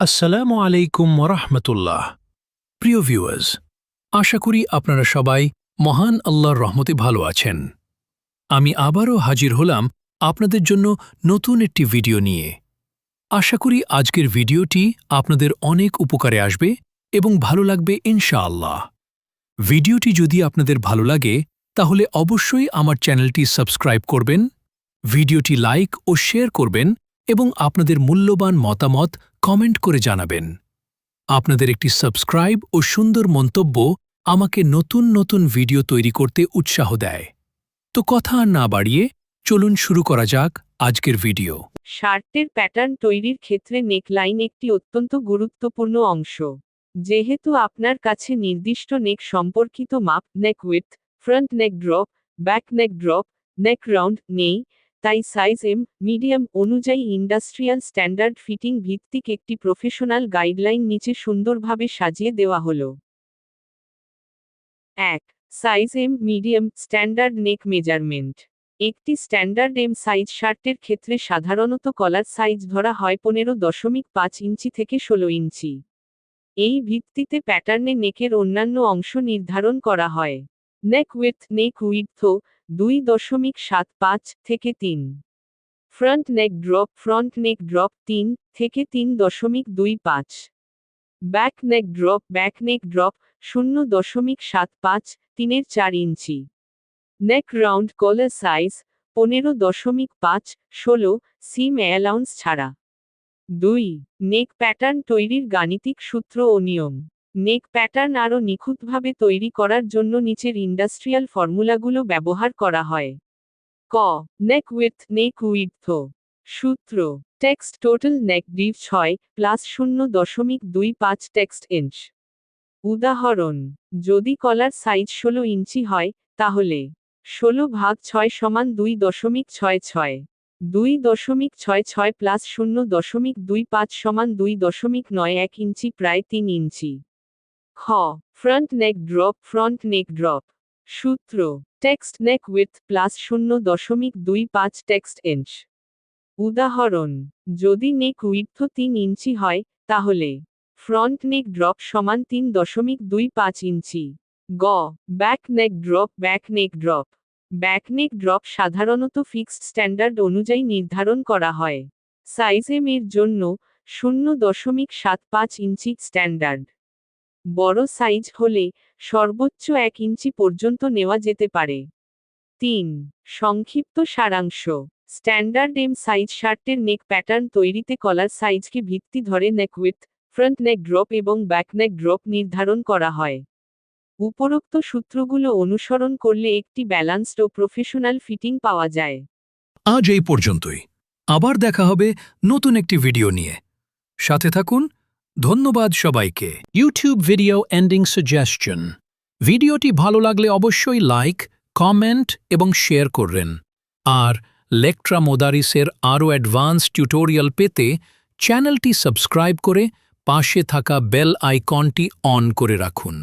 আসসালামু আলাইকুম ওরহমতুল্লাহ। প্রিয় ভিউয়ার্স, আশা করি আপনারা সবাই মহান আল্লাহর রহমতে ভালো আছেন। আমি আবারও হাজির হলাম আপনাদের জন্য নতুন একটি ভিডিও নিয়ে। আশা করি আজকের ভিডিওটি আপনাদের অনেক উপকারে আসবে এবং ভালো লাগবে ইনশাআল্লাহ। ভিডিওটি যদি আপনাদের ভালো লাগে তাহলে অবশ্যই আমার চ্যানেলটি সাবস্ক্রাইব করবেন, ভিডিওটি লাইক ও শেয়ার করবেন এবং আপনাদের মূল্যবান মতামত কমেন্ট করে জানাবেন। আপনাদের একটি সাবস্ক্রাইব ও সুন্দর মন্তব্য আমাকে নতুন নতুন ভিডিও তৈরি করতে উৎসাহ দেয়। তো কথা আর না বাড়িয়ে চলুন শুরু করা যাক আজকের ভিডিও। শার্টের প্যাটার্ন তৈরির ক্ষেত্রে নেকলাইন একটি অত্যন্ত গুরুত্বপূর্ণ অংশ। যেহেতু আপনার কাছে নির্দিষ্ট নেক সম্পর্কিত মাপ, neck width, front neck drop, back neck drop, neck round নেই, তাই সাইজ এম, মিডিয়াম অনুযায়ী ইন্ডাস্ট্রিয়াল স্ট্যান্ডার্ড ফিটিং ভিত্তিক একটি প্রফেশনাল গাইডলাইন নিচে সুন্দরভাবে সাজিয়ে দেওয়া হলো। 1. সাইজ এম মিডিয়াম স্ট্যান্ডার্ড নেক মেজারমেন্ট। একটি স্ট্যান্ডার্ড এম সাইজ শার্টের ক্ষেত্রে সাধারণত কলার সাইজ ধরা হয় 15.5 ইঞ্চি থেকে 16 ইঞ্চি। এই ভিত্তিতে প্যাটার্নে নেকের অন্যান্য অংশ নির্ধারণ করা হয়। নেক উইডথ 2.75 থেকে 3। ফ্রন্ট নেক ড্রপ 3 থেকে 3.25। ব্যাক নেক ড্রপ 0.75 3/4 ইঞ্চি। নেক রাউন্ড কলার সাইজ 15.5 16 সিম অ্যালাউন্স ছাড়া। 2. নেক প্যাটার্ন তৈরির গাণিতিক সূত্র ও নিয়ম। নেক প্যাটার্ন আরও নিখুঁতভাবে তৈরি করার জন্য নিচের ইন্ডাস্ট্রিয়াল ফর্মুলাগুলো ব্যবহার করা হয়। ক. নেক উইডথ। সূত্র: টেক্সট টোটাল নেক ডিভ 6 প্লাস 0.25 টেক্সট ইঞ্চ। উদাহরণ: যদি কলার সাইজ 16 ইঞ্চি হয়, তাহলে 16/6 সমান 2.66। 2.66 প্লাস 0.25 সমান 2.91 ইঞ্চি, প্রায় 3 ইঞ্চি। খ. Front neck drop. সূত্র: টেক্সট নেক উইডথ প্লাস 0.25 টেক্সট ইঞ্চ। উদাহরণ: যদি নেক উইডথ 3 ইঞ্চি হয়, তাহলে ফ্রন্ট নেক ড্রপ সমান 3.25 ইঞ্চি। গ. ব্যাক নেক ড্রপ সাধারণত ফিক্সড স্ট্যান্ডার্ড অনুযায়ী নির্ধারণ করা হয়। সাইজ এম এর জন্য 0.75 ইঞ্চি স্ট্যান্ডার্ড। বড় সাইজ হলে সর্বোচ্চ 1 ইঞ্চি পর্যন্ত নেওয়া যেতে পারে। 3. সংক্ষিপ্ত সারাংশ: স্ট্যান্ডার্ড এম সাইজ শার্টের নেক প্যাটার্ন তৈরিতে কলার সাইজকে ভিত্তি ধরে নেক উইডথ, ফ্রন্ট নেক ড্রপ এবং ব্যাক নেক ড্রপ নির্ধারণ করা হয়। উপরোক্ত সূত্রগুলো অনুসরণ করলে একটি ব্যালান্সড ও প্রফেশনাল ফিটিং পাওয়া যায়। আজ এই পর্যন্তই। আবার দেখা হবে নতুন একটি ভিডিও নিয়ে। সাথে থাকুন। ধন্যবাদ সবাইকে। ইউটিউব ভিডিও এন্ডিং সাজেশন: ভিডিওটি ভালো লাগলে অবশ্যই লাইক, কমেন্ট এবং শেয়ার করবেন। আর লেকট্রা মোদারিসের আরও অ্যাডভান্স টিউটোরিয়াল পেতে চ্যানেলটি সাবস্ক্রাইব করে পাশে থাকা বেল আইকনটি অন করে রাখুন।